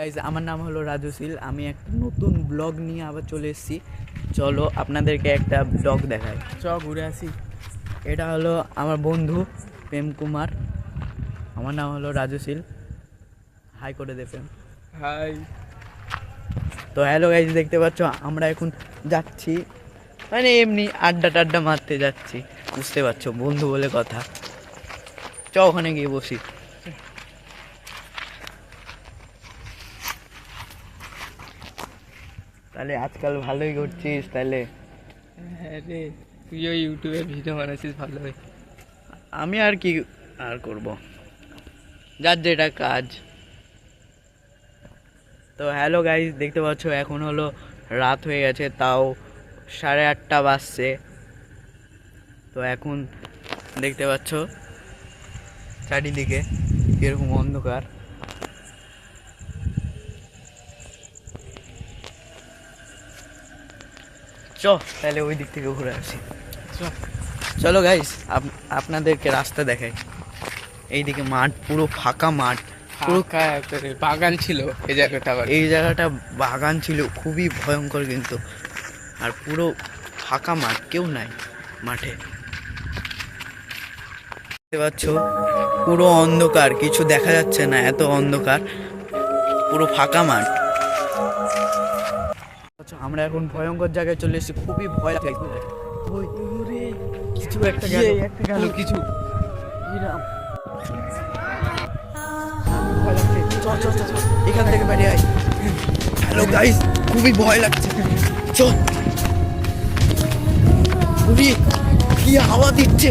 Guys আমার নাম হলো রাজুশীল। আমি একটা নতুন ব্লগ নিয়ে আবার চলে এসেছি। চলো আপনাদেরকে একটা ব্লগ দেখাই, ঘুরে আসি। এটা হলো আমার বন্ধু প্রেম কুমার। আমার নাম হলো রাজুশীল। হাই করে দে প্রেম। হাই। তো হ্যালো গাইজ, দেখতে পাচ্ছ আমরা এখন যাচ্ছি, মানে এমনি আড্ডা টাড্ডা মারতে যাচ্ছি, বুঝতে পারছো, বন্ধু বলে কথা। ওখানে গিয়ে বসি। তাহলে আজকাল ভালোই করছিস তাহলে? হ্যাঁ রে, তুইও ইউটিউবে ভিডিও বানাচ্ছিস ভালোই। আমি আর কি আর করব, যার যেটা কাজ। তো হ্যালো গাইজ, দেখতে পাচ্ছ এখন হলো রাত হয়ে গেছে, তাও 8:30 বাজছে। তো এখন দেখতে পাচ্ছ চারিদিকে কিরকম অন্ধকার। তাহলে ওই দিক থেকে ঘুরে আসি। চলো গাইস, আপনাদেরকে রাস্তা দেখাই। এইদিকে মাঠ, পুরো ফাঁকা মাঠ, পুরো বাগান ছিল এই জায়গাটা। এই জায়গাটা বাগান ছিল, খুবই ভয়ঙ্কর কিন্তু। আর পুরো ফাঁকা মাঠ, কেউ নাই মাঠে। দেখতে পাচ্ছ পুরো অন্ধকার, কিছু দেখা যাচ্ছে না, এত অন্ধকার, পুরো ফাঁকা মাঠ। আমরা এখন ভয়ঙ্কর জায়গায় চলে এসেছি, খুবই ভয় লাগে। কিছু একটা গেল, কিছু এখান থেকে বেরিয়ে আয়। হ্যালো গাইস, খুবই ভয় লাগছে। চল, কি হাওয়া দিচ্ছে।